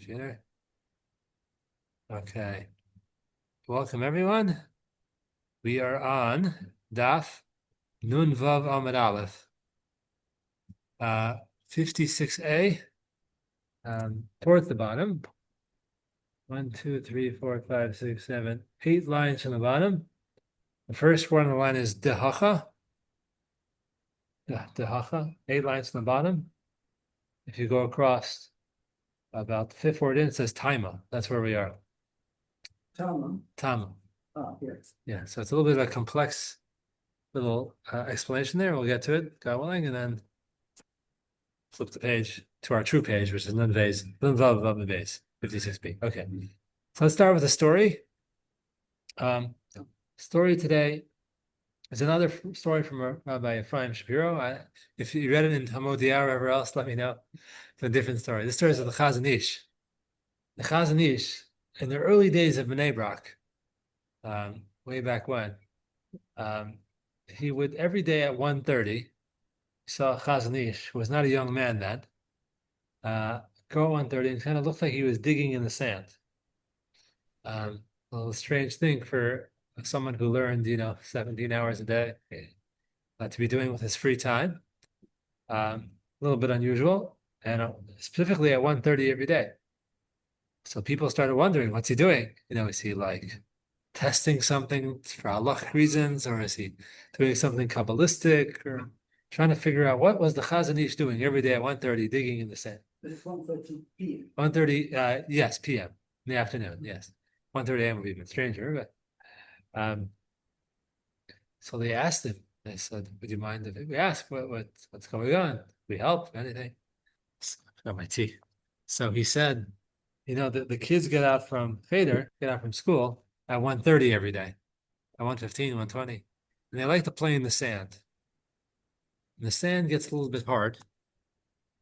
computer. Okay. Welcome, everyone. We are on Daf Nun Vav Amud Aleph, 56a, towards the bottom. 1, 2, 3, 4, 5, 6, 7, 8 lines from the bottom. The first one on the line is Dehacha. Dehacha, 8 lines from the bottom. If you go across about the fifth word in, it says Taima. That's where we are. Tama. Tama. Oh, yes. Yeah, so it's a little bit of a complex little explanation there. We'll get to it, God willing, and then flip the page to our true page, which is Nun Vav Vav Beis, 56b. Okay, so let's start with the story. Story today is another story from Rabbi Ephraim Shapiro. If you read it in Hamodia or ever else, let me know. It's a different story. This story is of the Chazon Ish. The Chazon Ish, in the early days of Bnei Brak, way back when, he would every day at 1:30, saw Chazon Ish, who was not a young man then, go at 1:30 and kind of looked like he was digging in the sand. A little strange thing for someone who learned, 17 hours a day to be doing with his free time. A little bit unusual, and specifically at 1:30 every day. So people started wondering, what's he doing? Is he like testing something for halachic reasons, or is he doing something Kabbalistic, or trying to figure out what was the Chazon Ish doing every day at 1:30 digging in the sand? It's 1:30 p.m. 1:30, yes, p.m. in the afternoon, yes. 1:30 a.m. would be even stranger, but so they asked him. They said, "Would you mind if we ask what's going on? We help anything?" Got my tea. So he said, the kids get out from school at 1:30 every day, at 1:15, 1:20, and they like to play in the sand. And the sand gets a little bit hard,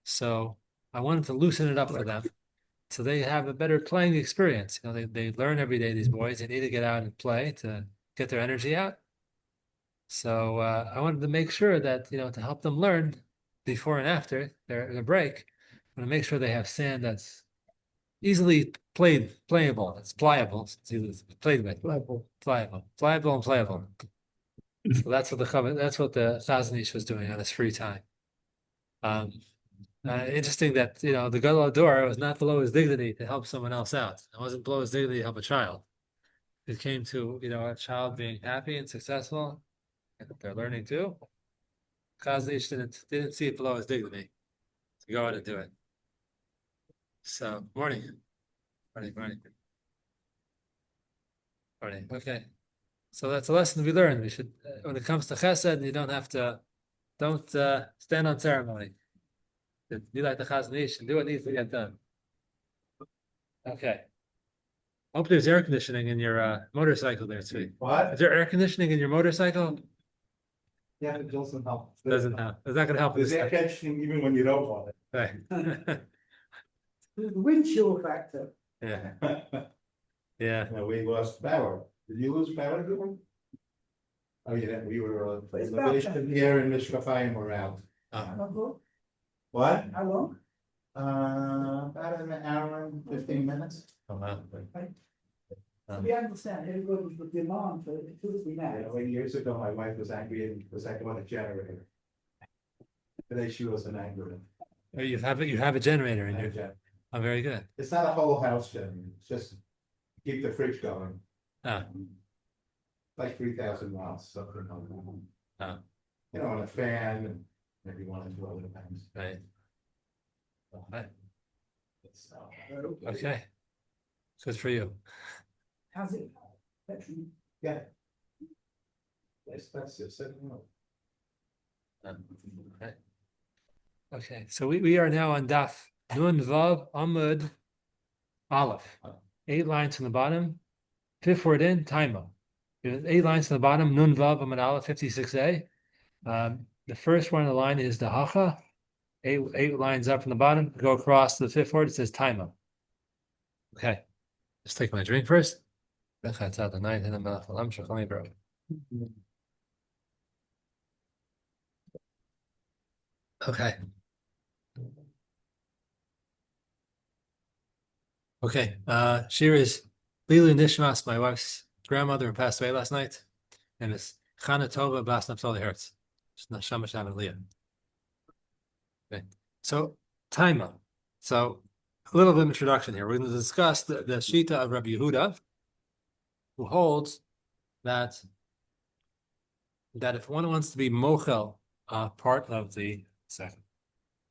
so I wanted to loosen it up for them, so they have a better playing experience. They learn every day. These boys, they need to get out and play to get their energy out. So I wanted to make sure that, to help them learn before and after their break, I want to make sure they have sand that's easily playable. It's pliable. It's easily played with. Pliable and playable. So that's what the Chazon Ish was doing on his free time. Interesting that, the Gadol Hador was not below his dignity to help someone else out. It wasn't below his dignity to help a child. It came to, a child being happy and successful, and they're learning too. Chazon Ish didn't see it below his dignity to go out and do it. So, morning. Okay. So that's a lesson we learned. We should, when it comes to chesed, you don't stand on ceremony. Be like the Chazon Ish and do what needs to get done. Okay. Hope there's air conditioning in your motorcycle there, sweet. What? Is there air conditioning in your motorcycle? Yeah, it doesn't help. Doesn't help. Is that going to help? There's air conditioning even when you don't want it. Right. The wind chill factor. Yeah. Yeah. No, we lost power. Did you lose power, Gilman? Oh, yeah, we were, It's the about base time. here in Mishkafayim were out. How long? What? How long? About an hour and 15 minutes. Oh, wow. We understand everybody's the demand for electricity now. Yeah, 20 years ago, my wife was angry and was like, I want a generator. Today she wasn't angry. Oh, you have a generator in I your. have a gen- Oh, very good. It's not a whole house generator, it's just keep the fridge going. Ah. Like 3,000 watts, something like that. Ah. And a fan and maybe one or two other things. Right. Okay. It's, Okay. Good for you. How's it? Petrol? Yeah. That's it. Okay. Okay. So we are now on Daf Nun Vav Amud Aleph. 8 lines from the bottom. Fifth word in, Taima. 8 lines from the bottom, Nun Vav Amud Aleph 56a. The first one on the line is the Hacha. Eight lines up from the bottom. Go across to the fifth word. It says Taima. Okay. Just take my drink first. Okay. Okay, Shir is Lili Nishmas, my wife's grandmother, who passed away last night, and it's Chana Tova Bas Naphtali Hertz. Neshama Shana Leah. Okay, so Taima. So a little bit of introduction here. We're going to discuss the Shita of Rabbi Yehuda, who holds that if one wants to be mochel, part of the second,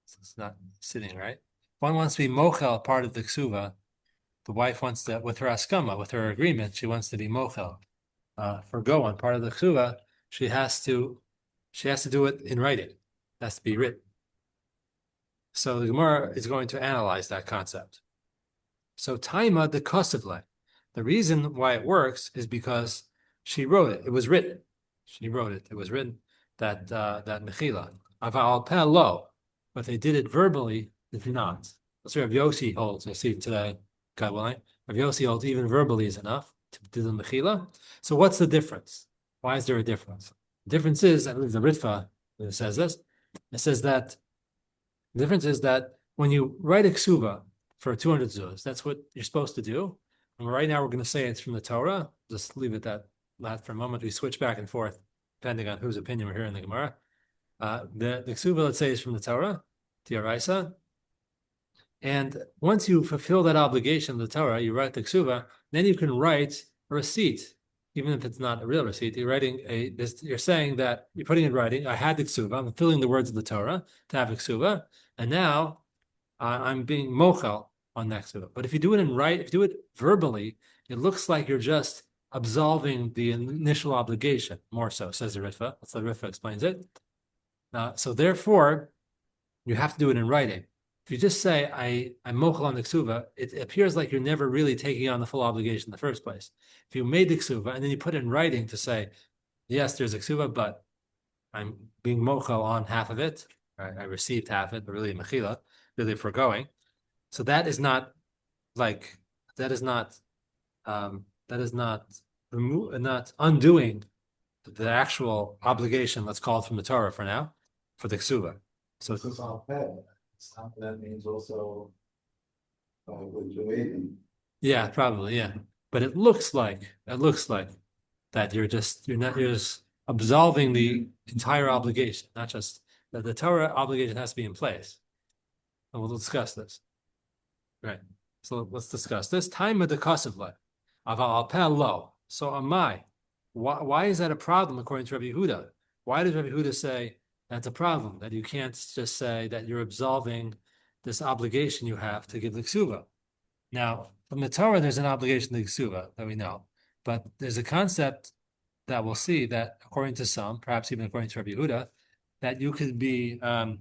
it's not sitting right. If one wants to be mochel, part of the ksuva. The wife wants to, with her askama, with her agreement, she wants to be mochel, forgo on part of the ksuva. She has to do it in writing. It has to be written. So the Gemara is going to analyze that concept. So Taima the Kosevle. The reason why it works is because she wrote it. It was written. She wrote it. It was written that mechila. Aval peh lo, but they did it verbally. They did not. That's what Rav Yossi holds. I see today, God willing. Rav Yossi holds even verbally is enough to do the mechila. So what's the difference? Why is there a difference? The difference is, I believe the Ritva says this. It says that the difference is that when you write a ksuva for 200 zuz, that's what you're supposed to do. And right now we're going to say it's from the Torah. Just leave it at that for a moment. We switch back and forth depending on whose opinion we're hearing in the Gemara. The ksuva, let's say, is from the Torah, Tiaraisa. And once you fulfill that obligation of the Torah, you write the ksuva, then you can write a receipt, even if it's not a real receipt. You're saying that you're putting in writing, I had the ksuva, I'm fulfilling the words of the Torah to have a ksuva, and now I'm being mochel on that ksuva. But if you do it if you do it verbally, it looks like you're just absolving the initial obligation, more so, says the Ritva. That's how the Ritva explains it. So therefore, you have to do it in writing. If you just say, I'm mochel on the ksuva, it appears like you're never really taking on the full obligation in the first place. If you made the ksuva and then you put it in writing to say, yes, there's a ksuva, but I'm being mochel on half of it. I received half it, but really mechila, really foregoing. So that is not not undoing the actual obligation, let's call it from the Torah for now, for the ksuva. So this is all peh. That means also what you're waiting. yeah, probably, yeah. But it looks like that you're just absolving the entire obligation, not just that the Torah obligation has to be in place. And we'll discuss this. Right. So let's discuss this. Time of the Kesuvos. Aval peh lo. So am I. Why is that a problem according to Rabbi Yehuda? Why does Rabbi Yehuda say that's a problem? That you can't just say that you're absolving this obligation you have to give the ksuva. Now, from the Torah, there's an obligation to the ksuva that we know, but there's a concept that we'll see that, according to some, perhaps even according to Rabbi Yehuda, that you could be masna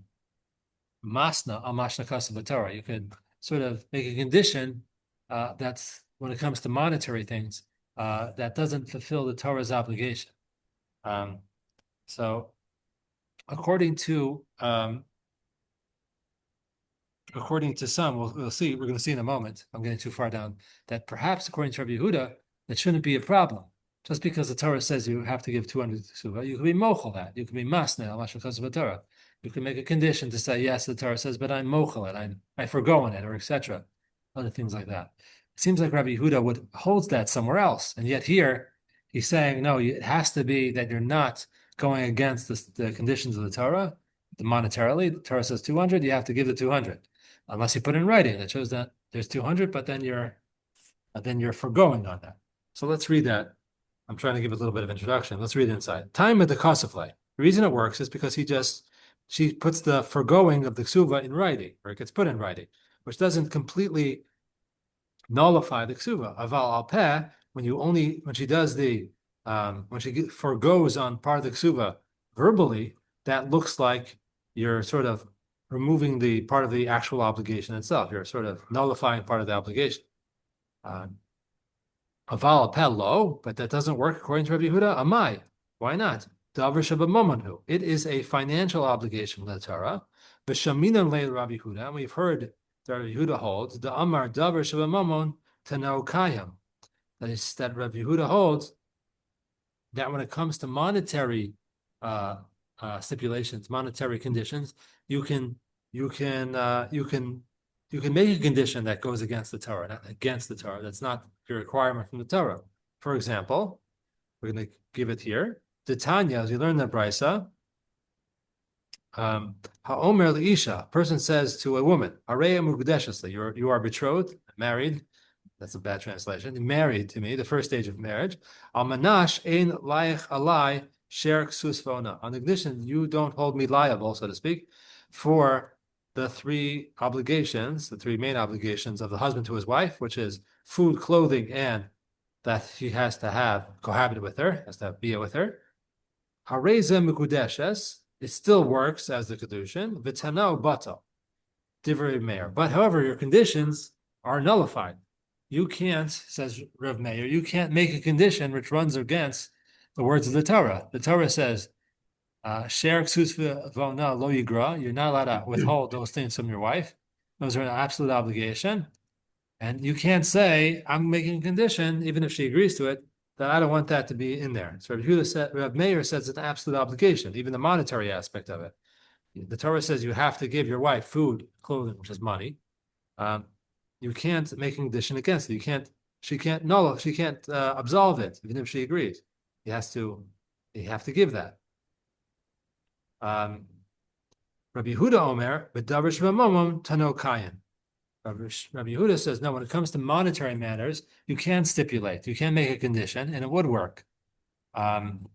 al mashna kasav Torah. You could sort of make a condition that's when it comes to monetary things that doesn't fulfill the Torah's obligation. So, according to some, we'll see. We're going to see in a moment. I'm getting too far down. That perhaps, according to Rabbi Yehuda, that shouldn't be a problem. Just because the Torah says you have to give 200 ksuva, you can be mochel that. You can be masne al mashal kasav Torah. You can make a condition to say yes. The Torah says, but I'm mochel it. I forgo it, or etc. Other things like that. It seems like Rabbi Yehuda holds that somewhere else, and yet here he's saying no. It has to be that you're not going against the conditions of the Torah. Monetarily, the Torah says 200. You have to give the 200. Unless you put in writing that shows that there's 200, but then you're foregoing on that. So let's read that. I'm trying to give a little bit of introduction. Let's read it inside. Time of the Kesuvos. The reason it works is because she puts the foregoing of the ksuva in writing, or it gets put in writing, which doesn't completely nullify the ksuva. Aval al peh, when she does when she foregoes on part of the ksuva verbally, that looks like you're sort of removing the part of the actual obligation itself. You're sort of nullifying part of the obligation. Aval peh lo, but that doesn't work according to Rabbi Yehuda. Amai, why not? It is a financial obligation with the Torah. V'shaminan leil Rabbi Yehuda, and we've heard that Rabbi Yehuda holds the Amar davar shabamamon tano kayam. That is that Rabbi Yehuda holds that when it comes to monetary stipulations, monetary conditions, you can you can make a condition that goes against the Torah, not against the Torah. That's not your requirement from the Torah. For example, we're going to give it here. Titania, as we learned in the Brisa, Ha'omer Leisha, person says to a woman, Areya Mugdeshesli, you are betrothed, married. That's a bad translation. Married to me, the first stage of marriage. Al-manash ein laich alai sher ksusvona. On the condition you don't hold me liable, so to speak, for the three obligations, the three main obligations of the husband to his wife, which is food, clothing, and that he has to have cohabit with her, has to have bia with her. Hareza mikudeshes, it still works as the kedushin. V'tanao bato, divrei meir. But however, your conditions are nullified. You can't, says Rav Meir, you can't make a condition which runs against the words of the Torah. The Torah says, "Sher vona lo yigra." You're not allowed to withhold those things from your wife. Those are an absolute obligation, and you can't say, "I'm making a condition," even if she agrees to it, that I don't want that to be in there. So Rav Meir says it's an absolute obligation, even the monetary aspect of it. The Torah says you have to give your wife food, clothing, which is money. You can't make a condition against it. She can't absolve it, even if she agrees. You have to give that. Rabbi Yehuda Omer, B'davrish v'momom tano kayin. Rabbi Yehuda says, no, when it comes to monetary matters, you can't stipulate, you can't make a condition, and it would work. According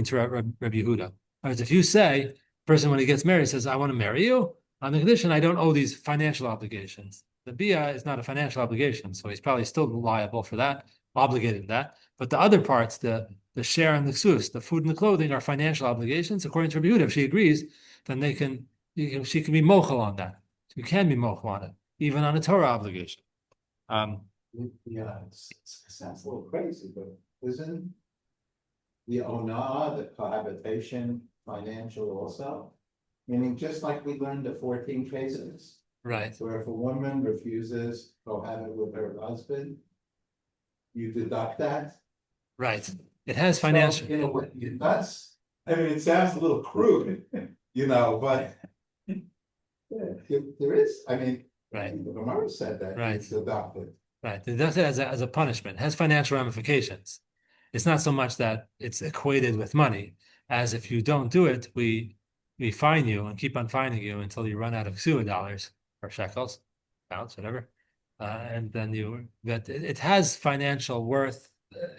to Rabbi Yehuda. Whereas if you say, person when he gets married says, I want to marry you, on the condition I don't owe these financial obligations. The bia is not a financial obligation, so he's probably still liable for that, obligated to that. But the other parts, the share and the ksus, the food and the clothing, are financial obligations. According to Rabbi Yehuda, if she agrees, then she can be mochel on that. You can be mochel on it, even on a Torah obligation. Yeah, it sounds a little crazy, but isn't the onah, the cohabitation, financial also? Meaning, just like we learned the 14 cases, Right. where if a woman refuses to cohabit with her husband, you deduct that. Right. It has financial. So, that's, I mean, it sounds a little crude, but there is, I mean, Right. the Gemara said that. Right. You deduct it. Right. It does it as a punishment. It has financial ramifications. It's not so much that it's equated with money, as if you don't do it, we fine you and keep on fining you until you run out of ksuba dollars or shekels, pounds, whatever. And then it has financial worth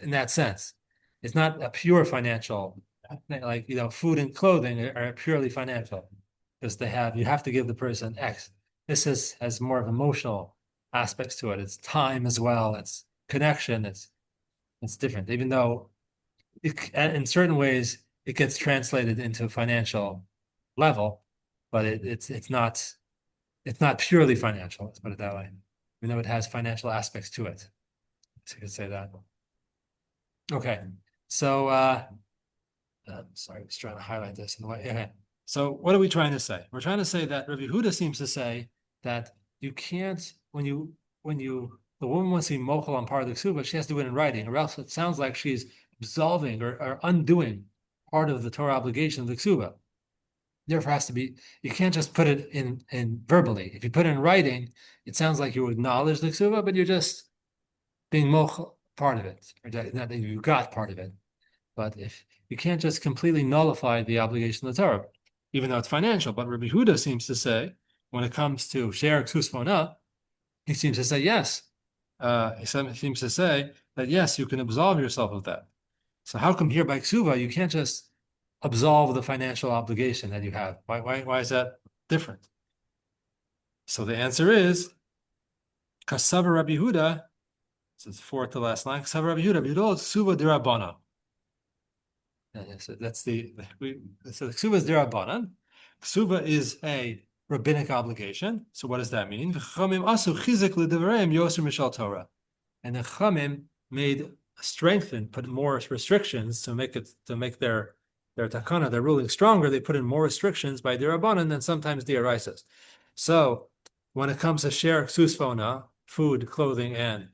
in that sense. It's not a pure financial, like, food and clothing are purely financial because you have to give the person X. This has more of emotional aspects to it. It's time as well. It's connection. It's different, even though in certain ways it gets translated into a financial level, but it's not purely financial. Let's put it that way. Even though it has financial aspects to it, so you could say that. Okay, so sorry, I was trying to highlight this in the way. Okay. So what are we trying to say? We're trying to say that Rabbi Yehuda seems to say that you can't, when the woman wants to be mochel on part of the ksuba, she has to do it in writing, or else it sounds like she's absolving or undoing part of the Torah obligation of the ksuba. Therefore, you can't just put it in verbally. If you put it in writing, it sounds like you acknowledge the ksuba, but you're just being mochel part of it, or not that you got part of it. But if you can't just completely nullify the obligation of the Torah, even though it's financial. But Rabbi Huda seems to say, when it comes to sher ksusvona, he seems to say yes. He seems to say that yes, you can absolve yourself of that. So how come here by ksuva you can't just absolve the financial obligation that you have? Why is that different? So the answer is Kasava Rabbi Huda. So it's fourth to last line. Kasava Rabbi Huda. Ksuva dirabana. So that's so the ksuva is derabanan. Ksuva is a rabbinic obligation. So what does that mean? And the Chamim put more restrictions to make their takana, their ruling stronger. They put in more restrictions by derabanan than sometimes deraisas. So when it comes to sher ksusvona, food, clothing, and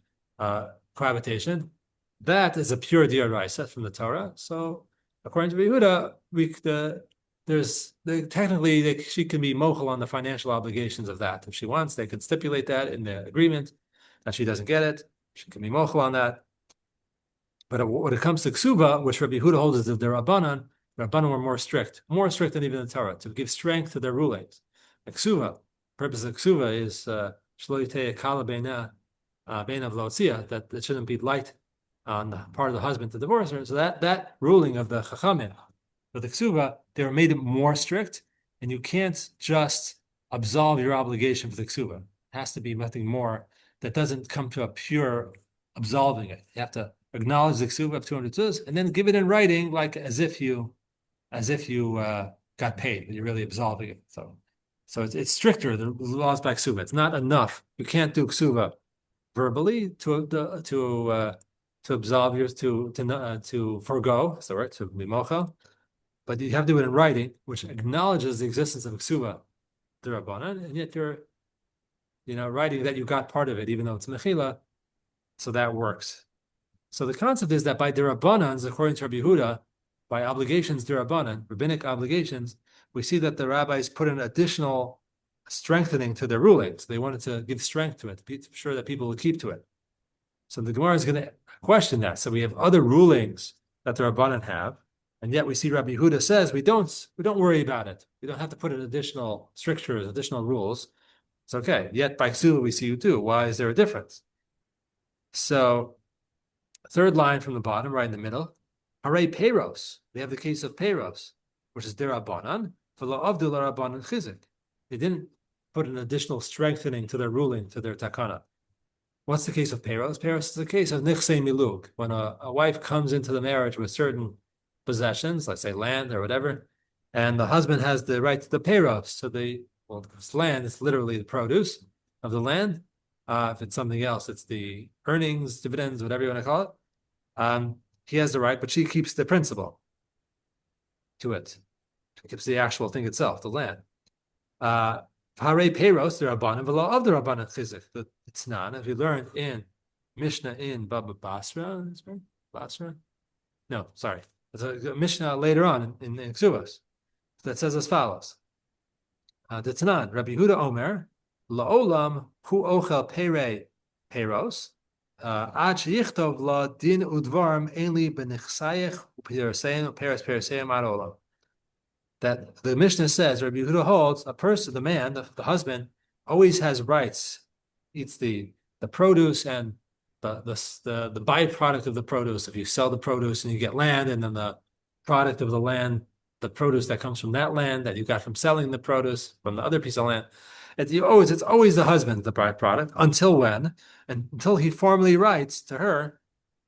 cohabitation, that is a pure deraisa from the Torah. So according to Yehuda, the technically she can be mochel on the financial obligations of that. If she wants, they could stipulate that in the agreement that she doesn't get it. She can be mochel on that. But when it comes to ksuba, which Rabbi Yehuda holds is the Rabbanan were more strict than even the Torah, to give strength to their rulings. The ksuba, purpose of ksuba is shlo yitei kala beina v'lotzia, that it shouldn't be light on the part of the husband to divorce her. So that ruling of the chachamim, but the ksuba, they were made it more strict, and you can't just absolve your obligation for the ksuba. It has to be nothing more that doesn't come to a pure absolving it. You have to acknowledge the ksuba of 200 tzus, and then give it in writing, like as if you got paid, and you're really absolving it. So it's stricter. The laws by ksuba. It's not enough. You can't do ksuba verbally to absolve yours to forego. That's the word, to be mocha. But you have to do it in writing, which acknowledges the existence of ksuba, the Rabbanan, and yet you're, writing that you got part of it, even though it's mechila. So that works. So the concept is that by derabbanans, according to Rabbi Yehuda, by obligations derabbanan, rabbinic obligations, we see that the rabbis put an additional strengthening to their rulings. They wanted to give strength to it, to be sure that people would keep to it. So the Gemara is going to question that. So we have other rulings that the rabbanan have, and yet we see Rabbi Yehuda says we don't worry about it. We don't have to put in additional strictures, additional rules. It's okay. Yet by ksuba we see you do. Why is there a difference? So third line from the bottom, right in the middle, Hare Peiros. We have the case of Peiros, which is derabanan, v'lo avdu l'rabanan chizik. They didn't put an additional strengthening to their ruling, to their takana. What's the case of Peiros? Peiros is the case of nichsei milug, when a wife comes into the marriage with certain possessions, let's say land or whatever, and the husband has the right to the Peiros. So this land is literally the produce of the land. If it's something else, it's the earnings, dividends, whatever you want to call it. He has the right, but she keeps the principal to it. She keeps the actual thing itself, the land. Hare Peiros, the Rabbanan, v'lo of the Rabbanan chizik. The Tznan, if you learned in Mishnah in Baba Basra, No, sorry. There's a Mishnah later on in Kesuvos that says as follows. The Tznan, Rabbi Yehuda Omer, La'olam hu ochel perei Peiros, ad sheyichtov la din udvarm enli benichsayich u'piraseim peres ad olam. That the Mishnah says, Rabbi Yehuda holds, a person, the man, the husband, always has rights. Eats the produce and the byproduct of the produce. If you sell the produce and you get land, and then the product of the land, the produce that comes from that land that you got from selling the produce from the other piece of land, it's always the husband, the byproduct, until when? And until he formally writes to her,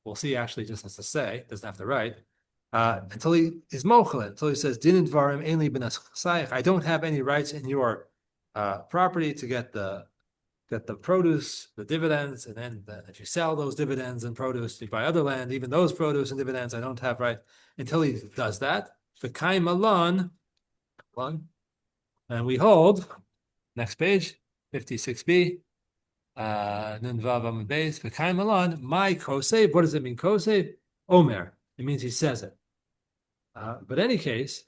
we'll see actually just has to say, doesn't have to write, until he is mochel, until he says, Din dvarim ein li b'nasayich, I don't have any rights in your property to get the produce, the dividends, and then if you sell those dividends and produce, you buy other land, even those produce and dividends, I don't have right until he does that. V'kaim alon, and we hold, next page, 56b, nun vav amud beis, v'kaim alon, my kosev. What does it mean, kosev? Omer. It means he says it. But in any case,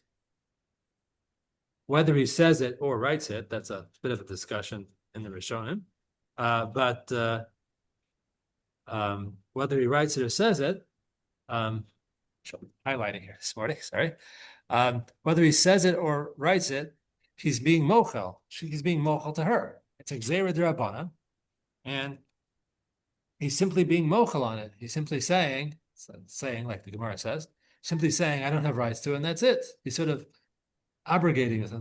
whether he says it or writes it, that's a bit of a discussion in the Rishonim. But whether he writes it or says it, highlighting here this morning, sorry. Whether he says it or writes it, he's being mochel. He's being mochel to her. It's a gzeira d'Rabbanan, and he's simply being mochel on it. He's simply saying, like the Gemara says, simply saying, I don't have rights to it, and that's it. He's sort of abrogating it,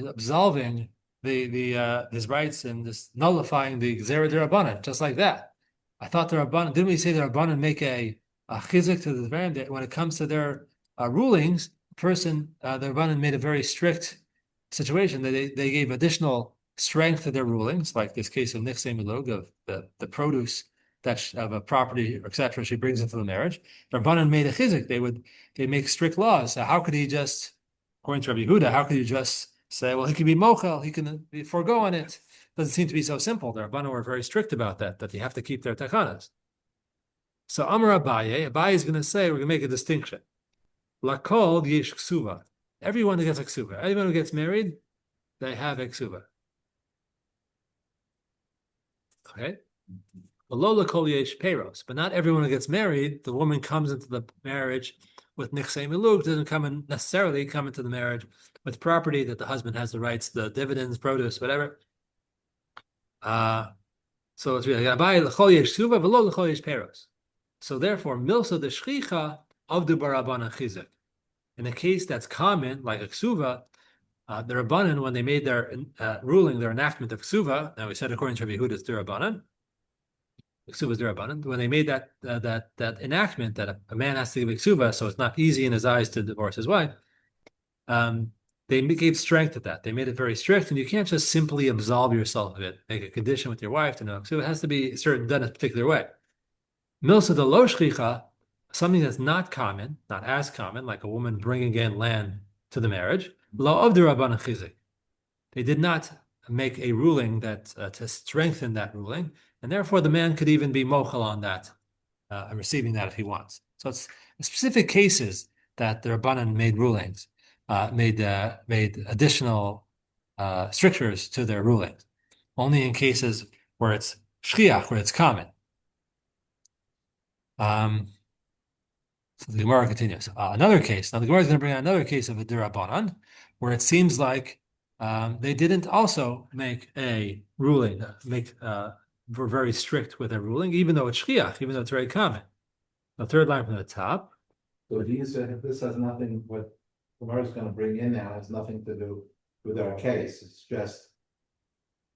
absolving his rights and just nullifying the gzeira d'Rabbanan, just like that. I thought the Rabbanan, didn't we say the Rabbanan make a chizik to the Dvarim that when it comes to their rulings, the Rabbanan made a very strict situation that they gave additional strength to their rulings, like this case of nichsei milug, of the produce of a property, etc. she brings into the marriage. The Rabbanan made a chizik. They make strict laws. So how could he just, according to Rabbi Yehuda, how could you just say, well, he can be mochel, he can forego on it? Doesn't seem to be so simple. The Rabbanan were very strict about that they have to keep their takanas. So Amar Abaye is going to say, we're going to make a distinction. Lakol yesh ksuva. Everyone who gets a ksuba, everyone who gets married, they have a ksuba. Okay. Lola kol yesh peiros, but not everyone who gets married, the woman comes into the marriage with nichsei miluk, doesn't necessarily come into the marriage with property that the husband has the rights, the dividends, produce, whatever. So it's really lechol yesh ksuba, v'lo lechol yesh peiros. So therefore, milsa de shchicha avdu barabanan chizuk. In a case that's common, like a ksuva, the Rabbanan, when they made their ruling, their enactment of ksuva, now we said according to Rabbi Yehuda's the Rabbanan, ksuva is the Rabbanan, when they made that enactment that a man has to give a ksuva, so it's not easy in his eyes to divorce his wife, they gave strength to that. They made it very strict, and you can't just simply absolve yourself of it, make a condition with your wife to know ksuva. It has to be done a particular way. Milsa de lo shchicha, something that's not common, not as common, like a woman bringing in land to the marriage. Lo of the Rabbanan chizik. They did not make a ruling that to strengthen that ruling, and therefore the man could even be mochel on that and receiving that if he wants. So it's specific cases that the Rabbanan made rulings, made additional strictures to their rulings. Only in cases where it's shchiach, where it's common. So the Gemara continues. Another case. Now the Gemara is going to bring out another case of a dirabanan, where it seems like they didn't also make a ruling, were very strict with their ruling, even though it's shchiach, even though it's very common. The third line from the top. So this has nothing, what Gemara is going to bring in now has nothing to do with our case. It's just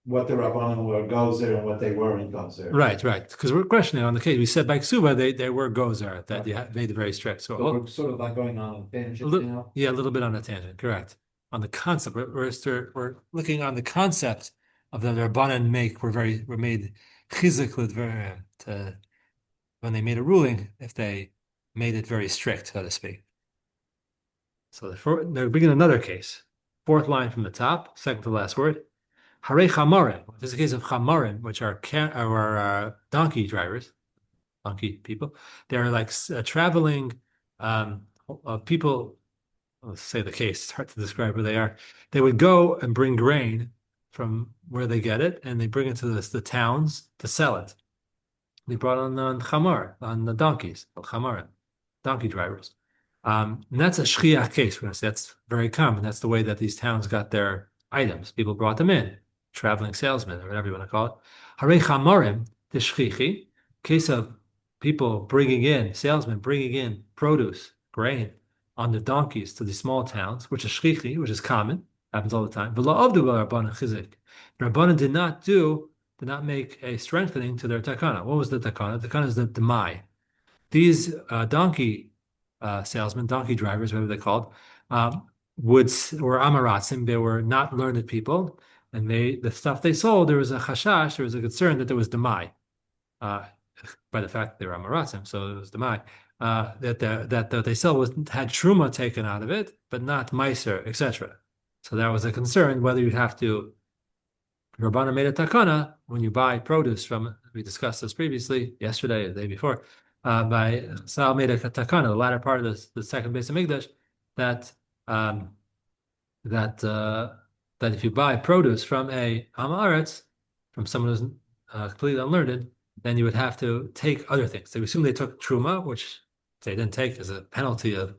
what the Rabbanan were gozer and what they weren't gozer. Right. Because we're questioning on the case. We said by ksuba they were gozer, that you made it very strict. So we're sort of like going on a tangent now. Yeah, a little bit on a tangent, correct. On the concept, we're looking on the concept of the Rabbanan were made chizik to when they made a ruling, if they made it very strict, so to speak. So they're bringing another case. Fourth line from the top, second to last word. Hare chamarim. This is a case of chamarim, which are donkey drivers, donkey people. They're like traveling people. Let's say the case. It's hard to describe where they are. They would go and bring grain from where they get it, and they bring it to the towns to sell it. They brought on chamar, on the donkeys, chamarim, donkey drivers. And that's a shchiach case. We're going to say that's very common. That's the way that these towns got their items. People brought them in, traveling salesmen, or whatever you want to call it. Hare chamarim, the shchichi, case of people salesmen bringing in produce, grain, on the donkeys to the small towns, which is shchichi, which is common, happens all the time. But Rabbanan did not make a strengthening to their takana. What was the takana? The takana is the demai. These donkey salesmen, donkey drivers, whatever they're called, were amaratzim. They were not learned people, and the stuff they sold, there was a chashash, there was a concern that there was demai, by the fact that they were amaratzim, so it was demai. That they sell had truma taken out of it, but not meiser, etc. So that was a concern whether you'd have to. Rabbanan made a takana when you buy produce from. We discussed this previously, yesterday, or the day before. By Sal made a takana, the latter part of the second base of Mikdash, that if you buy produce from a Amaretz, from someone who's completely unlearned, then you would have to take other things. So we assume they took truma, which they didn't take as a penalty of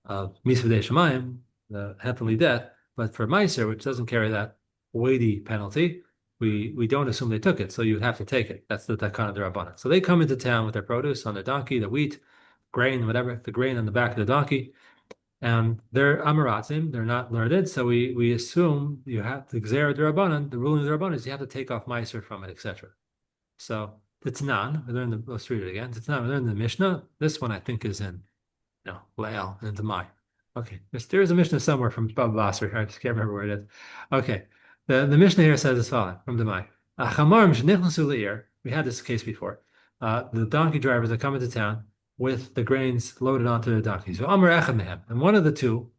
misvudei shemayim, the heavenly debt. But for meiser, which doesn't carry that weighty penalty, we don't assume they took it. So you would have to take it. That's the takana d'Rabbanan. So they come into town with their produce on their donkey, the wheat, grain, whatever, the grain on the back of the donkey. And they're amaratzim, they're not learned. So we assume you have the gzera d'Rabbanan, the ruling of the Rabbanan is you have to take off meiser from it, etc. So Titnan, let's read it again. Titnan, we learned in the Mishnah. This one I think is in Le'el, in Demai. Okay, there is a Mishnah somewhere from Baba Basra. I just can't remember where it is. Okay, the Mishnah here says as follows from Demai. We had this case before. The donkey drivers that come into town with the grains loaded onto the donkeys. And one of the two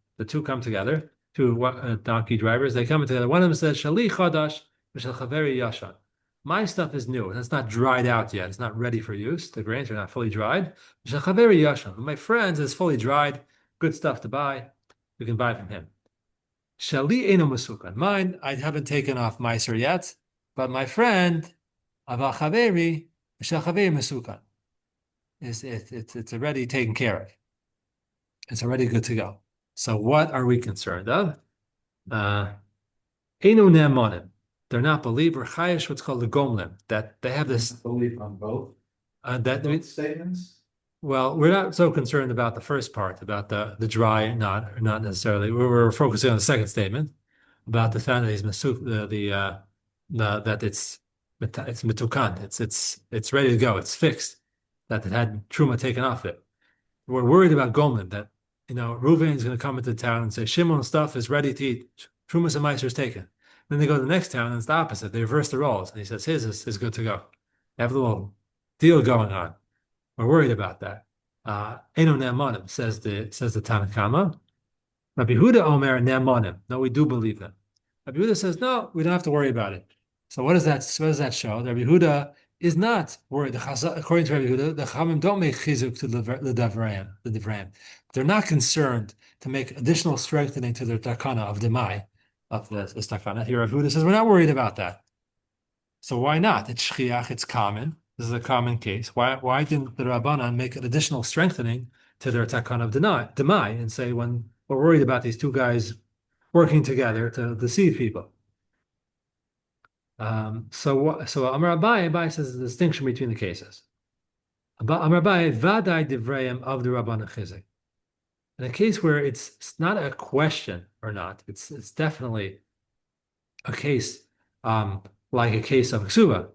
come together, two donkey drivers, they come together. One of them says, Shali Chadash, Mishal Chaveri Yashan. My stuff is new, and it's not dried out yet. It's not ready for use. The grains are not fully dried. My friend's is fully dried, good stuff to buy. we can buy from him. Shali eno masukan. Mine, I haven't taken off Meiser yet, but my friend, Aval Chaveri, Shel Chaveri masukan. It's already taken care of. It's already good to go. So what are we concerned of? Eno ne'amonim. They're not believer. Chayesh, what's called the gomlim. That they have this. Believe on both That statements? Well, we're not so concerned about the first part, about the dry, not necessarily. We're focusing on the second statement about the fact that he's masuk, that it's mitukan, it's ready to go, it's fixed, that it had truma taken off it. We're worried about Goldman that Reuven is going to come into town and say Shimon's stuff is ready to eat, trumas and meiser is taken. Then they go to the next town and it's the opposite. They reverse the roles, and he says his is good to go. They have a little deal going on. We're worried about that. Eno ne'amanim, says the Tanakama. Rabbi Huda Omer ne'amanim. No, we do believe them. Rabbi Huda says, no, we don't have to worry about it. So what does that show? Rabbi Huda is not worried. According to Rabbi Huda, the Chamim don't make chizuk to the Devrayim. They're not concerned to make additional strengthening to their takana of demai, of this takana. Here Rabbi Huda says, we're not worried about that. So why not? It's shchiach, it's common. This is a common case. Why didn't the Rabbanan make an additional strengthening to their takana of demai and say, when we're worried about these two guys working together to deceive people? So Amar Abaye says the distinction between the cases. Amar Abaye vaday divrayim of the Rabbanan chizik. In a case where it's not a question or not, it's definitely a case like a case of ksuva.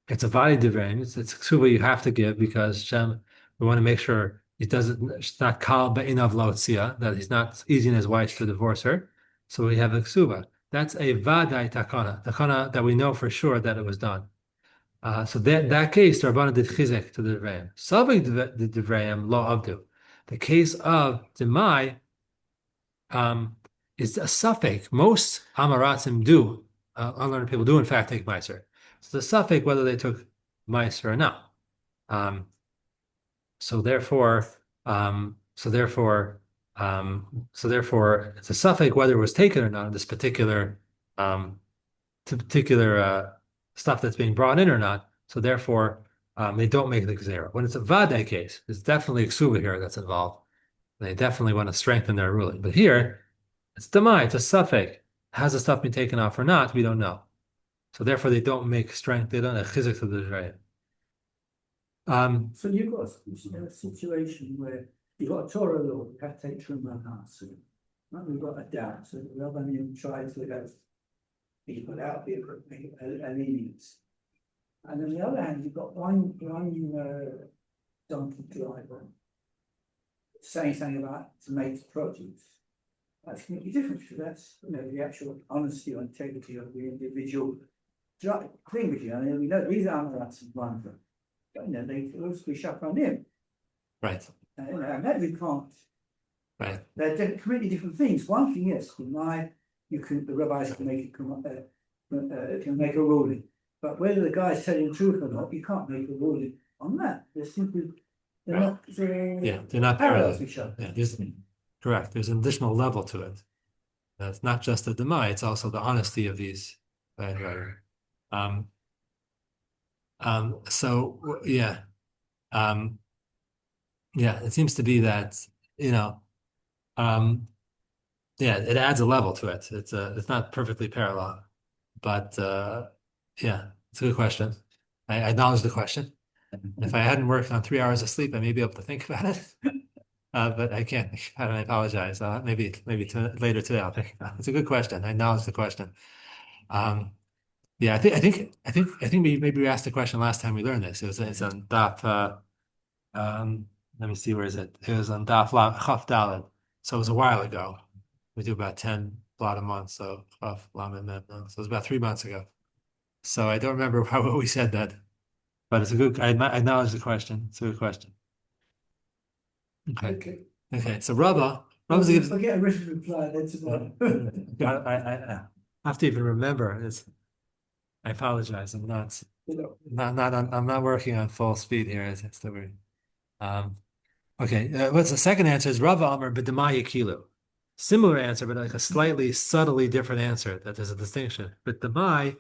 It's a vali divrayim. It's ksuva you have to give because Shem. We want to make sure it's not kal be'inav lotzia, that he's not easing his wife to divorce her. So we have a ksuva. That's a vaday takana that we know for sure that it was done. So that case, the Rabbanan did chizek to the divrayim. Savik the divrayim lo avdu. The case of demai is a suffix. Most amaratzim do. Unlearned people do in fact take meiser. So the suffix whether they took meiser or not. So therefore, it's a suffix whether it was taken or not in this particular stuff that's being brought in or not. So therefore, they don't make the gzera. When it's a vade case, it's definitely a ksuva here that's involved. They definitely want to strengthen their ruling. But here, it's demai, it's a suffix. Has the stuff been taken off or not? We don't know. So therefore, they don't make strength. They don't have chizuk to the drayim. So you've got a situation where you've got a Torah law, you have to take Truma and Hasu. Right? We've got a doubt, so the Rabbanim try to have people out the lenience. And on the other hand, you've got one donkey driver saying something about to make produce. That's completely different because that's the actual honesty or integrity of the individual thing with you. I mean, we know these are Amarats and Blanda. But they also be shut on him. Right. And that we can't. Right. They're completely different things. One thing is, the rabbis can make a ruling. But whether the guy's telling the truth or not, you can't make a ruling on that. They're not parallel to each other. Yeah, correct. There's an additional level to it. It's not just the demai, it's also the honesty of these. So yeah. It seems to be that, it adds a level to it. It's not perfectly parallel, but it's a good question. I acknowledge the question. If I hadn't worked on 3 hours of sleep, I may be able to think about it. But I can't. I apologize. Maybe later today I'll think about it. It's a good question. I acknowledge the question. I think maybe we asked the question last time we learned this. It's on Daf. Let me see, where is it? It was on Daf Chaf Daled. So it was a while ago. We do about 10 blot a month. So Chaf Lamed Mem. So it was about 3 months ago. So I don't remember what we said that, but it's a good. I acknowledge the question. It's a good question. Okay. So Rabba's I'll get a written reply then tomorrow. I have to even remember. I apologize. I'm not working on full speed here. It's the word. Okay. What's the second answer is Rava Amar b'demai yakilu. similar answer, but like a slightly subtly different answer that there's a distinction. But the Mai,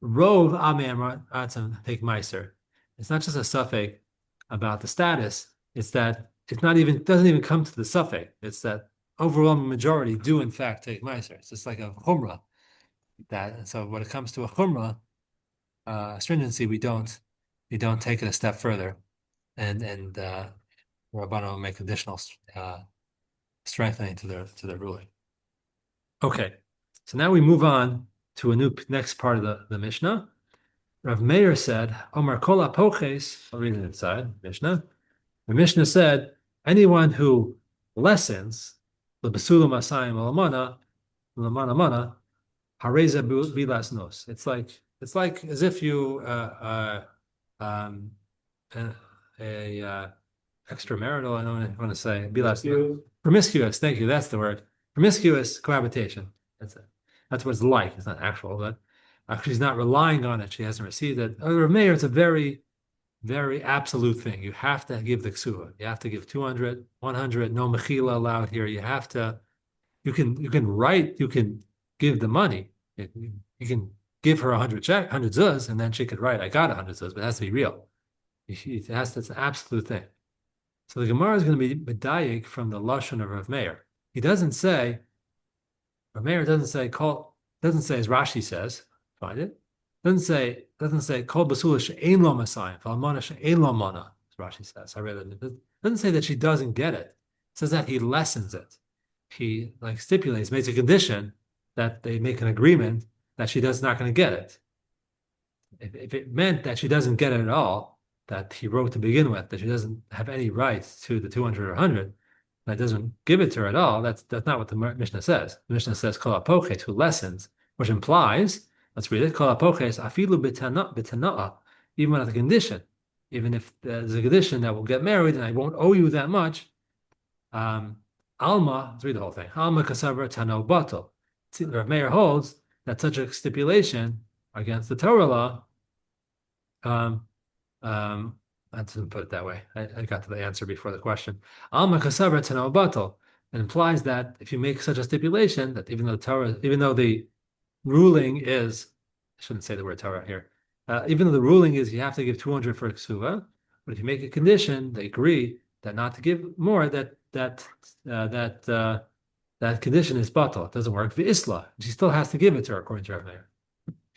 Rove Amen Atzim take Meiser. It's not just a suffix about the status, it's that it's not even doesn't even come to the suffix. It's that overwhelming majority do in fact take Meiser. It's just like a chumrah. That so when it comes to a chumrah, stringency, we don't take it a step further, and Rabbanon make additional strengthening to their ruling. Okay, so now we move on to a new next part of the Mishnah. Rav Meir said, Omar kol apoches, I'll read it inside, Mishnah. The Mishnah said, anyone who lessens the Besulam Asayim Lamana Mana, Hareza Bilas Nos. It's like as if you um extramarital, I don't want to say Bilas promiscuous, thank you, that's the word. Promiscuous cohabitation. That's it. That's what it's like. It's not actual, but she's not relying on it. She hasn't received it. Rav Meir, it's a very, very absolute thing. You have to give the ksuva. You have to give 200, 100, no mechila allowed here. You have to, you can give the money. You can give her 100 zuz, and then she could write, I got 100 zuz, but it has to be real. That's an absolute thing. So the Gemara is going to be medayik from the lashon of Rav Meir. He doesn't say, Rav Meir doesn't say as Rashi says, find it. Doesn't say kol basula she'ein lo masayim, v'almana she'ein lo mana, as Rashi says. I read it. It doesn't say that she doesn't get it. It says that he lessens it. He like stipulates, makes a condition that they make an agreement that she does not going to get it. If it meant that she doesn't get it at all, that he wrote to begin with, that she doesn't have any right to the 200 or 100, that doesn't give it to her at all, that's not what the Mishnah says. The Mishnah says kol apoches, who lessens, which implies, let's read it, kol apoches afilu b'tana'a, even at the condition, even if there's a condition that we'll get married and I won't owe you that much, Alma, let's read the whole thing, Alma kasavra tano batal. Rav Meir holds that such a stipulation against the Torah law, I didn't put it that way. I got to the answer before the question. Alma kasavra tano batal. It implies that if you make such a stipulation, that even though the ruling is, I shouldn't say the word Torah here, even though the ruling is you have to give 200 for a ksuva, but if you make a condition, they agree that not to give more, that condition is batal. It doesn't work. V'isla, she still has to give it to her according to Rav Meir.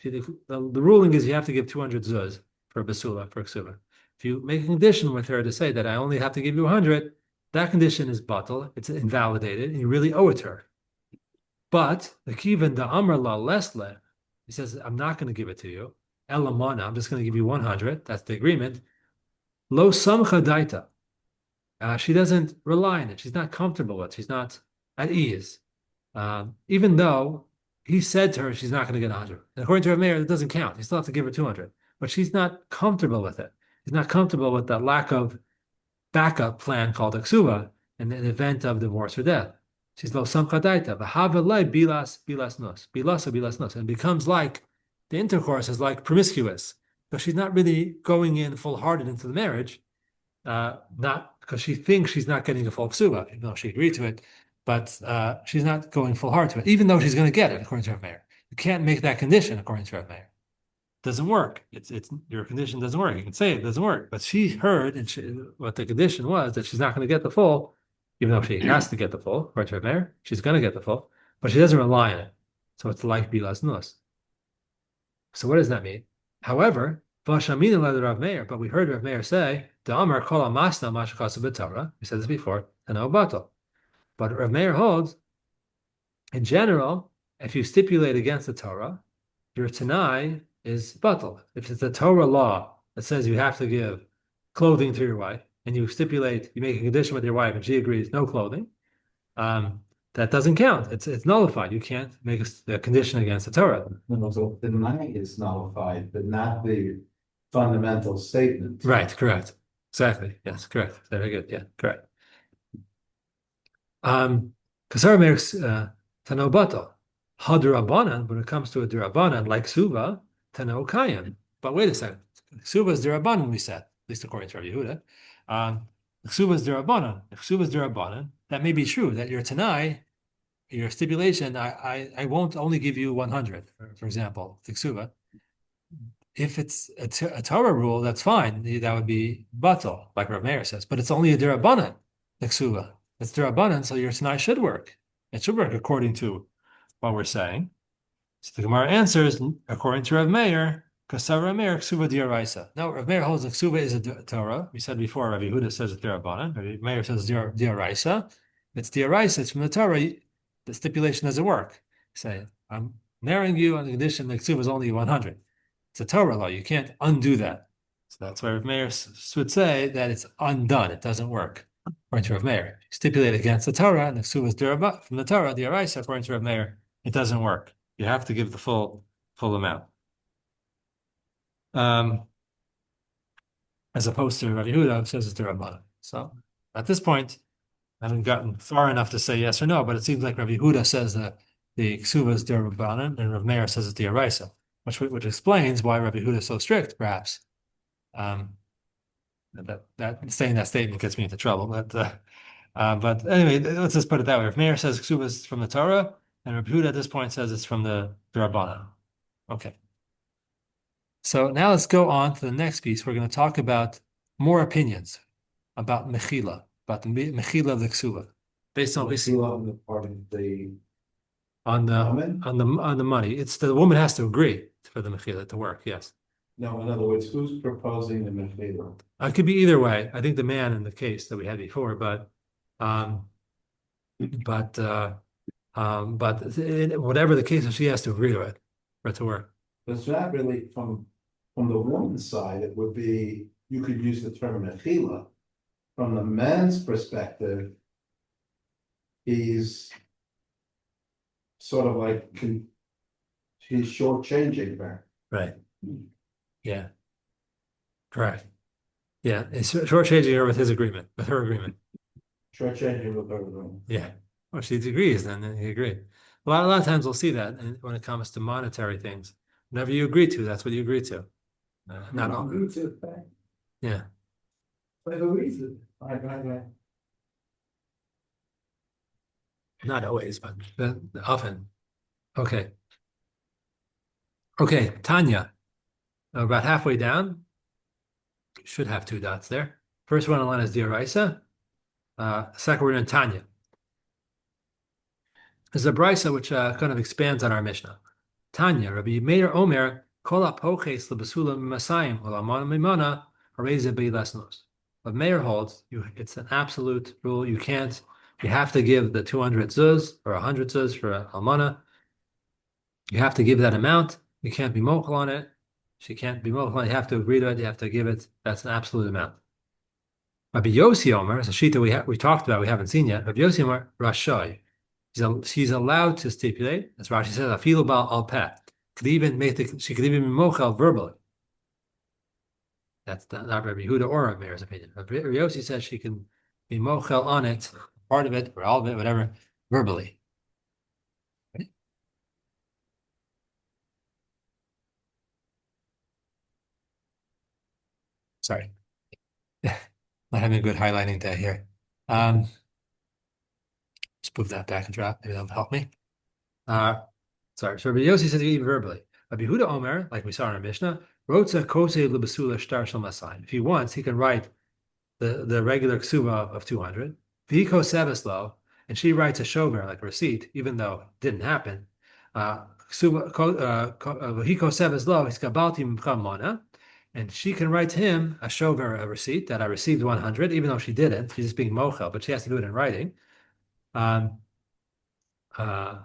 The ruling is you have to give 200 zuz for a basula, for a ksuva. If you make a condition with her to say that I only have to give you 100, that condition is batal, it's invalidated, and you really owe it to her. But the kivan da amar la lesle, he says, I'm not going to give it to you. Elamana, I'm just going to give you 100. That's the agreement. Lo samcha daita. She doesn't rely on it. She's not comfortable with it. She's not at ease. Even though he said to her she's not going to get 100. And according to Rav Meir, it doesn't count. You still have to give her 200. But she's not comfortable with it. She's not comfortable with that lack of backup plan called a ksuva in the event of divorce or death. She's lo samcha daita. V'havelai bilas nos. And it becomes like the intercourse is like promiscuous. So she's not really going in full-hearted into the marriage, not because she thinks she's not getting a full ksuva, even though she agreed to it, but she's not going full heart to it, even though she's going to get it according to Rav Meir. You can't make that condition according to Rav Meir. It doesn't work. It's your condition doesn't work. You can say it doesn't work, but she heard what the condition was that she's not going to get the full, even though she has to get the full according to Rav Meir. She's going to get the full, but she doesn't rely on it. So it's like bilas nos. So what does that mean? However, but we heard Rav Meir say, "Da'amar kol amasna mashakasu b'Torah." We said this before, and batal. But Rav Meir holds, in general, if you stipulate against the Torah, your tanai is batal. If it's a Torah law that says you have to give clothing to your wife, and you stipulate, you make a condition with your wife, and she agrees, no clothing, that doesn't count. It's nullified. You can't make a condition against the Torah. So the money is nullified, but not the fundamental statement. Right, correct. Exactly. Yes, correct. Very good. Yeah, correct. Kasar makes Tano Bato. Hadurabanan, when it comes to a Durabanan, like Suva, Tano Kayan. But wait a second. Suva is Durabanan, we said, at least according to Rabbi Yehuda. Suva is Durabanan. If Suva is Durabanan, that may be true, that your Tanai, your stipulation, I won't only give you 100, for example, the Ksuva. If it's a Torah rule, that's fine. That would be batal, like Rav Meir says. But it's only a derabanan, the Ksuva. It's derabanan, so your Tanai should work. It should work according to what we're saying. So the Gemara answers, according to Rav Meir, Kasav Rav Meir, Ksuva Dioraisa. Now, Rav Meir holds that Ksuva is a Torah. We said before, Rav Yehuda says it's Diorabanan. Rav Meir says Dioraisa. It's Dioraisa, it's from the Torah. The stipulation doesn't work. Say, I'm marrying you on the condition that Ksuva is only 100. It's a Torah law. You can't undo that. So that's why Rav Meir would say that it's undone. It doesn't work. According to Rav Meir, stipulate against the Torah, and the Ksuva is from the Torah, Dioraisa, according to Rav Meir, it doesn't work. You have to give the full amount. As opposed to Rav Yehuda, who says it's Derabanan. So at this point, I haven't gotten far enough to say yes or no, but it seems like Rav Yehuda says that the Ksuva is Derabanan, and Rav Meir says it's Dioraisa, which explains why Rav Yehuda is so strict, perhaps. That saying that statement gets me into trouble, but anyway, let's just put it that way. Rav Meir says Ksuva is from the Torah, and Rav Yehuda at this point says it's from the Rabbanan. Okay. So now let's go on to the next piece. We're going to talk about more opinions about Mechila, about the Mechila of the Ksuva, based on the part of the on the money. It's the woman has to agree for the Mechila to work. Yes. No, in other words, who's proposing the Mechila? It could be either way. I think the man in the case that we had before, but whatever the case, she has to agree to it for it to work. It's not really from the woman's side. It would be, you could use the term mechila. From the man's perspective, he's sort of like he's shortchanging her. Right. Yeah. Correct. Yeah, it's shortchanging her with his agreement, with her agreement. Shortchanging with her agreement. Yeah. Well, she agrees, then he agreed. A lot of times we'll see that when it comes to monetary things. Whatever you agree to, that's what you agree to. Not all. Agree to Yeah. for a reason. Not always, but often. Okay. Okay, Tanya. About halfway down. Should have 2 dots there. First one on the line is Dioraisa. Second word in Tanya. There's a brisa which kind of expands on our Mishnah. Tanya, Rabbi Meir Omer, Kol apoches lebasula masayim olamana mimana hareze beilasnos. But Meir holds it's an absolute rule. You have to give the 200 zuz or 100 zuz for almana. You have to give that amount. You can't be mochel on it. She can't be mochel on it. You have to agree to it. You have to give it. That's an absolute amount. Rabbi Yossi Omer, it's a shita we talked about, we haven't seen yet. Rabbi Yossi Omer, Rashai. She's allowed to stipulate, as Rashi says, afilu bal al peh. She could even be mochel verbally. That's not Rabbi Yehuda or Rabbi Meir's opinion. Rabbi Yossi says she can be mochel on it, part of it, or all of it, whatever, verbally. Okay. Sorry. Not having a good highlighting day here. Just move that back and drop. Maybe that'll help me. Sorry. So Rabbi Yossi says even verbally. Rabbi Yehuda Omer, like we saw in our Mishnah, Rotza kosei lebasula shtar shel masayim. If he wants, he can write the regular ksuva of 200. V'hiko seveslo, and she writes a shover, like a receipt, even though it didn't happen. V'hiko seveslo, he's kabalti mona, and she can write to him a shover, a receipt that I received 100, even though she didn't. She's just being mochel, but she has to do it in writing. For the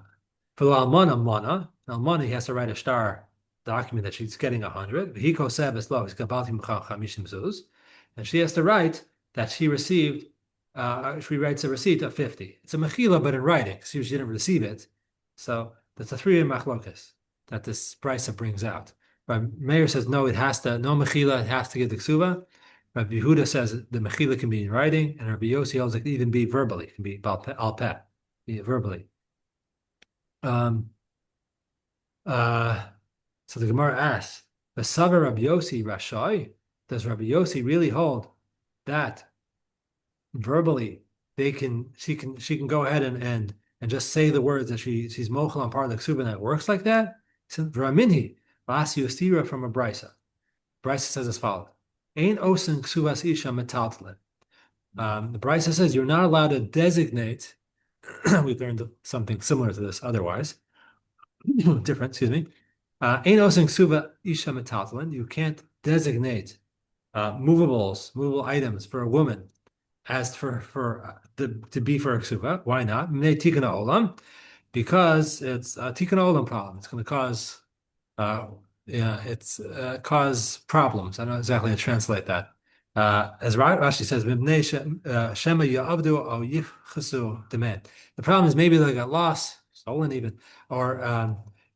almana, he has to write a star document that she's getting 100. And she has to write that she received. She writes a receipt of 50. It's a mechila, but in writing. She didn't receive it, so that's a 3-way machlokas that this brisa brings out. Rabbi Meir says no, it has to no mechila. It has to give the ksuva. Rabbi Yehuda says the mechila can be in writing, and Rabbi Yossi holds it can even be verbally. It can be al peh, verbally. So the Gemara asks, "V'savar Rabbi Yossi Rashai? Does Rabbi Yossi really hold that verbally she can go ahead and just say the words that she's mochel on part of the ksuba, and it works like that. So v'raminhi v'asi ustira from a brisa. Brisa says as follows: Ain osin ksuvas isha metaltalin. The brisa says you're not allowed to designate. We learned something similar to this otherwise. Different, excuse me. Ain osin ksuva isha metaltalin. You can't designate movable items for a woman as to be for a ksuba. Why not? Mnei tikun olam, because it's a tikun olam problem. It's going to cause cause problems. I don't know exactly how to translate that. As Rashi says, shema ya'avdu o yichchasu demand. The problem is maybe they got lost, stolen even, or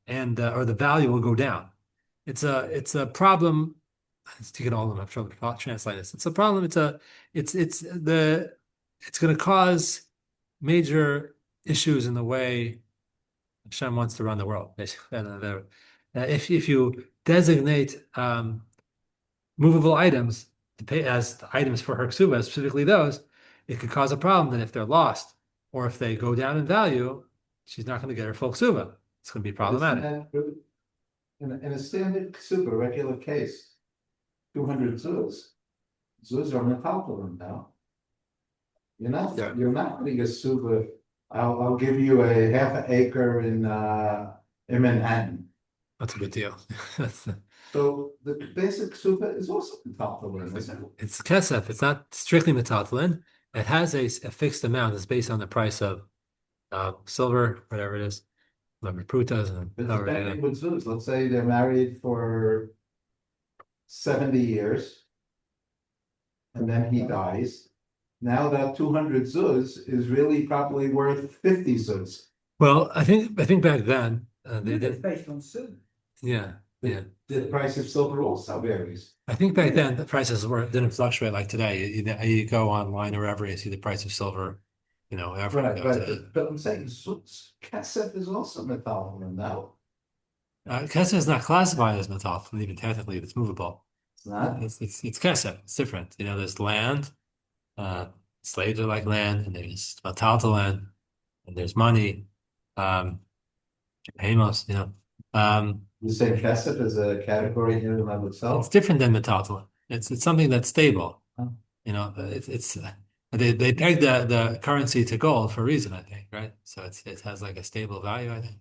or the value will go down. It's a problem. Let's take it all of them. I'm sure I'll translate this. It's a problem. It's going to cause major issues in the way Hashem wants to run the world, basically. If you designate movable items to pay as items for her ksuba, specifically those, it could cause a problem that if they're lost or if they go down in value, she's not going to get her full ksuba. It's going to be problematic. In a standard ksuba, regular case, 200 zuz. Zuz are metaltalin now. You're not putting a ksuba. I'll give you a half an acre in Manhattan. That's a good deal. So the basic ksuba is also metaltalin, isn't it? It's kesef. It's not strictly metaltalin. It has a fixed amount. It's based on the price of silver, whatever it is, whatever prutas and It's the same thing with zuz. Let's say they're married for 70 years, and then he dies. Now that 200 zuz is really probably worth 50 zuz. Well, I think back then they It's did. based on silver. Yeah. The price of silver also varies. I think back then the prices didn't fluctuate like today. You go online or wherever you see the price of silver, ever Right, but I'm saying kesef is also metaltalin now. Kesef is not classified as metaltalin, even technically, if it's movable. It's not. It's kesef. It's different. There's land. Slaves are like land, and there's metaltalin, and there's money. Amos, You say kesef is a category in and of it's itself. different than metaltalin. It's something that's stable. Oh. It's they peg the currency to gold for a reason, I think, right? So it has like a stable value, I think.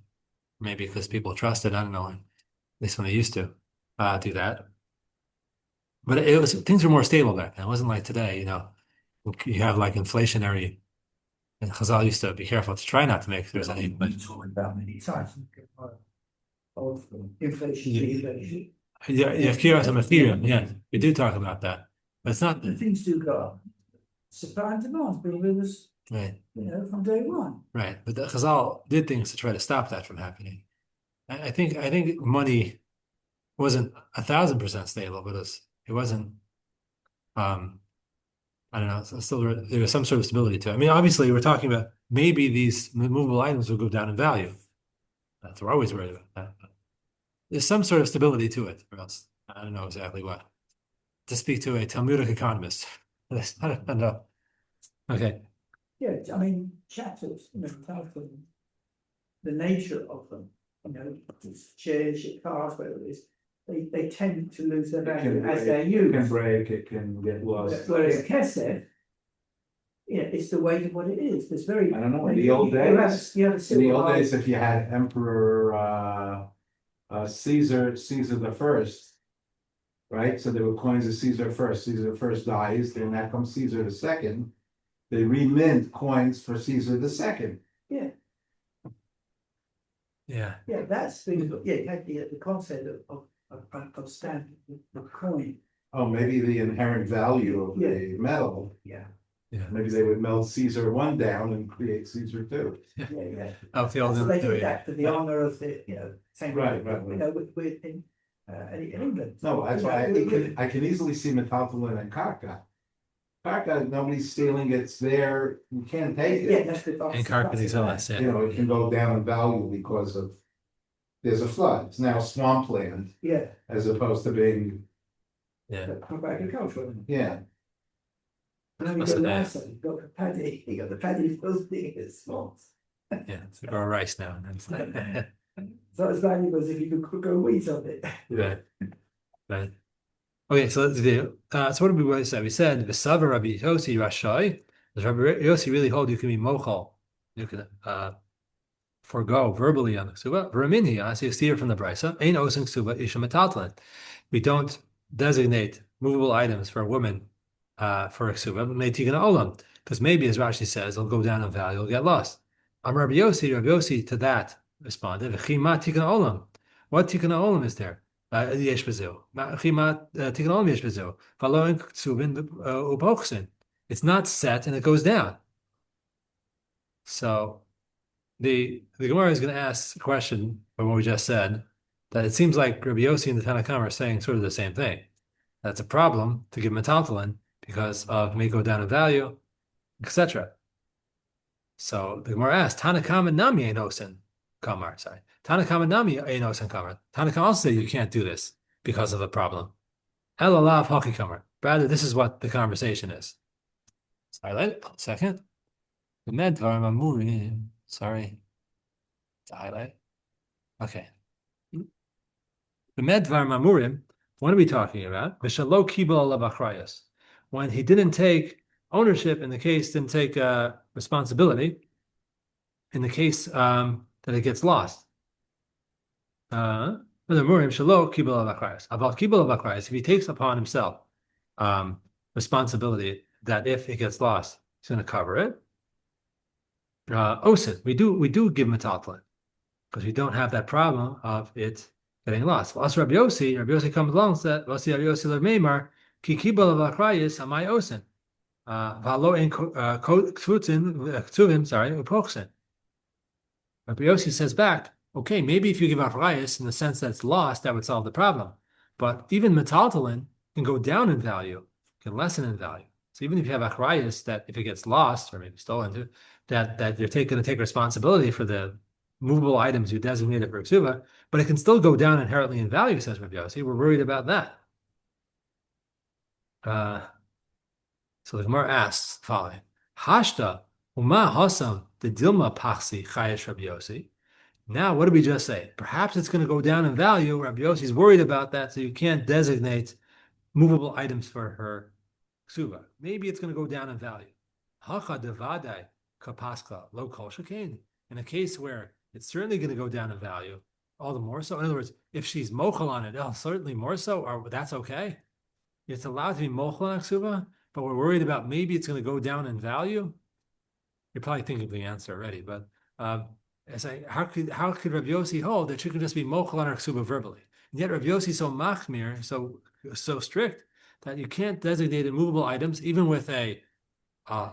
Maybe because people trust it. I don't know. At least when they used to do that. But things were more stable back then. It wasn't like today, you have like inflationary. And Chazal used to be careful to try not to make there's any. But Talking about many times. Of inflation, deflation. yeah, yeah, we do talk about that, but it's not And things do go up. Supply and demand's been with us, right, from day one. right. But the Chazal did things to try to stop that from happening. I think money wasn't 1,000% stable, but it wasn't. I don't know. Still, there was some sort of stability to it. I mean, obviously, we're talking about maybe these movable items will go down in value. We're always worried about that. But there's some sort of stability to it, or else I don't know exactly what. To speak to a Talmudic economist, I don't know. Okay. Yeah, I mean, chapters, the nature of them, chairs, cars, whatever it is, they tend to lose their value as they're used. It can break, it can get lost. Whereas kesef, it's the weight of what it is. There's very. I don't know, in the old days, you have a in the old silver days, if you had Emperor Caesar the First, right? So there were coins of Caesar First. Caesar First dies, then that comes Caesar the Second. They remint coins for Caesar the Second. Yeah, Yeah. that's the you had the concept of stamping the coin. Oh, maybe the inherent value of the metal. Yeah. Maybe they would melt Caesar one down and create Caesar two. Yeah. Oh, the old So they did that for the honor of the, same. Right. With in England. No, that's why I can easily see metaltalin and karka. Karka, nobody's stealing, it's there, you can't take Yeah, it. that's the. And carpet exhaust, yeah. It can go down in value because of, there's a flood, it's now swampland Yeah. as opposed to being, Yeah. Agricultural. yeah. And then you What's go the last name? side, you've got the paddy, you got the paddy feels big and small. Yeah, it's grow rice now. So it's valuable as if you could grow wheat on it. Right, right. Okay, so let's do. So what did we say? We said V'savar Rabbi Yossi Rashai. Does Rabbi Yossi really hold you can be mochal? You can forego verbally on the ksuba. V'ramini, I see a steer from the brisa. Ein osin ksuba isha metatlan. We don't designate movable items for a woman for a ksuba, but tikkun olam, because maybe, as Rashi says, it'll go down in value, it'll get lost. Rabbi Yossi to that responded, "V'chima tikkun olam." What tikkun olam is there? Yesh bezu. Chima tikkun olam yesh bezu. V'lo in ksubin upochsin. It's not set and it goes down. So the Gemara is going to ask a question from what we just said, that it seems like Rabbi Yossi and the Tanna Kamma are saying sort of the same thing. That's a problem to give metaltalin because of may go down in value, etc. So the Gemara asks, Tanna Kamma nami einosin kamar. Sorry, Tanna Kamma nami einosin kamar. Tanna Kamma also say you can't do this because of a problem. Elalav haki kamar. Rather, this is what the conversation is. Highlight second. The medvar mamurim. Sorry. To highlight. Okay. The medvar mamurim. What are we talking about? V'shalo kibul alav achrayas. When he didn't take ownership in the case, didn't take responsibility in the case that it gets lost. The mamurim shalo kibul alav achrayas. About kibul alav achrayas, if he takes upon himself responsibility that if it gets lost, he's going to cover it. Osid, we do give metaltalin because we don't have that problem of it getting lost. Well, us Rabbi Yossi comes along and said, "Vasi Rabbi Yossi lemeimar ki kibul avachrayis amay osin v'alo en ktuvim sorry upochsin." Rabbi Yossi says back, okay, maybe if you give achrayis in the sense that it's lost, that would solve the problem. But even metaltalin can go down in value, can lessen in value. So even if you have achrayis that if it gets lost or maybe stolen, that you're going to take responsibility for the movable items you designated for ksuba, but it can still go down inherently in value, says Rabbi Yossi. We're worried about that. So the Gemara asks the following: Hashta uma hasam the dilma pachsi chayesh Rabbi Yossi. Now, what did we just say? Perhaps it's going to go down in value. Rabbi Yossi is worried about that, so you can't designate movable items for her ksuba. Maybe it's going to go down in value. Hacha devadai kapaska lo kol shekain. In a case where it's certainly going to go down in value, all the more so. In other words, if she's mochel on it, certainly more so, or that's okay. It's allowed to be mochel on ksuba, but we're worried about maybe it's going to go down in value. You're probably thinking of the answer already, but how could Rabbi Yossi hold that she can just be mochel on her ksuba verbally? And yet Rabbi Yossi is so machmir, so strict that you can't designate immovable items even with a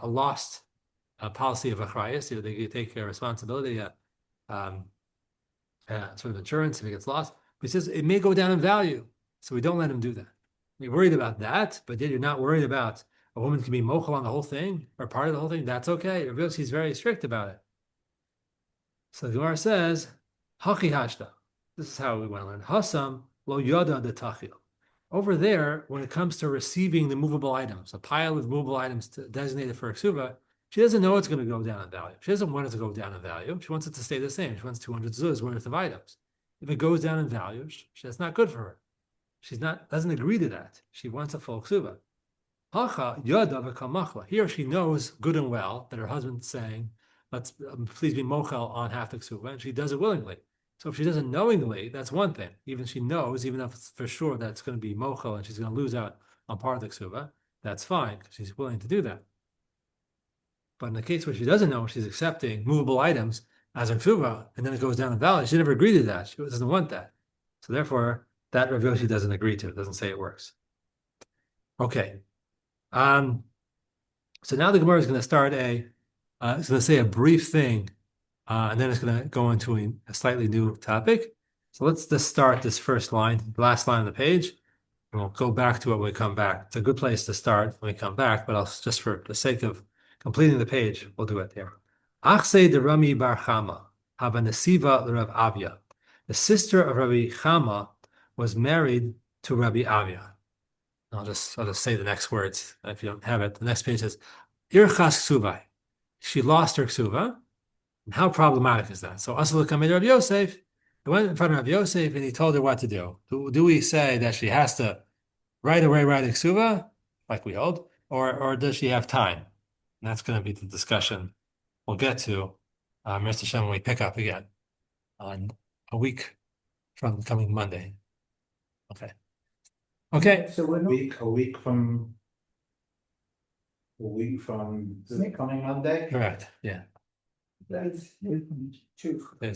lost policy of achrayas. They take responsibility, sort of insurance if it gets lost. But he says it may go down in value, so we don't let him do that. You're worried about that, but yet you're not worried about a woman can be mochel on the whole thing or part of the whole thing. That's okay. Rabbi Yossi is very strict about it. So the Gemara says, Haki hashta. This is how we want to learn. Hasam lo yada de tachil. Over there, when it comes to receiving the movable items, a pile of movable items designated for a ksuba, she doesn't know it's going to go down in value. She doesn't want it to go down in value. She wants it to stay the same. She wants 200 zuz worth of items. If it goes down in value, that's not good for her. Doesn't agree to that. She wants a full ksuba. Hacha yada v'kamachla. Here she knows good and well that her husband's saying, let's please be mochel on half the ksuba, and she does it willingly. So if she does it knowingly, that's one thing. Even she knows, even if it's for sure that it's going to be mochel and she's going to lose out on part of the ksuba, that's fine because she's willing to do that. But in the case where she doesn't know, she's accepting movable items as her ksuba, and then it goes down in value. She never agreed to that. She doesn't want that. So therefore, that Rav Yoshi doesn't agree to. It doesn't say it works. Okay. So now the Gemara is going to start it's going to say a brief thing, and then it's going to go into a slightly new topic. So let's just start this first line, the last line on the page, and we'll go back to it when we come back. It's a good place to start when we come back, but just for the sake of completing the page, we'll do it here. Achse de Rami bar Chama, haba nesiva Rav Avia. The sister of Rabbi Chama was married to Rabbi Avia. I'll just say the next words if you don't have it. The next page says, Irchas Ksuvai. She lost her Ksuva. And how problematic is that? So Asal Kamei Rav Yosef, I went in front of Rav Yosef and he told her what to do. Do we say that she has to right away write a Ksuva, like we hold, or does she have time? And that's going to be the discussion we'll get to, Mr. Shem, when we pick up again on a week from coming Monday. Okay. Okay. So we're not, A week from the coming Monday. Correct. Yeah. there's two.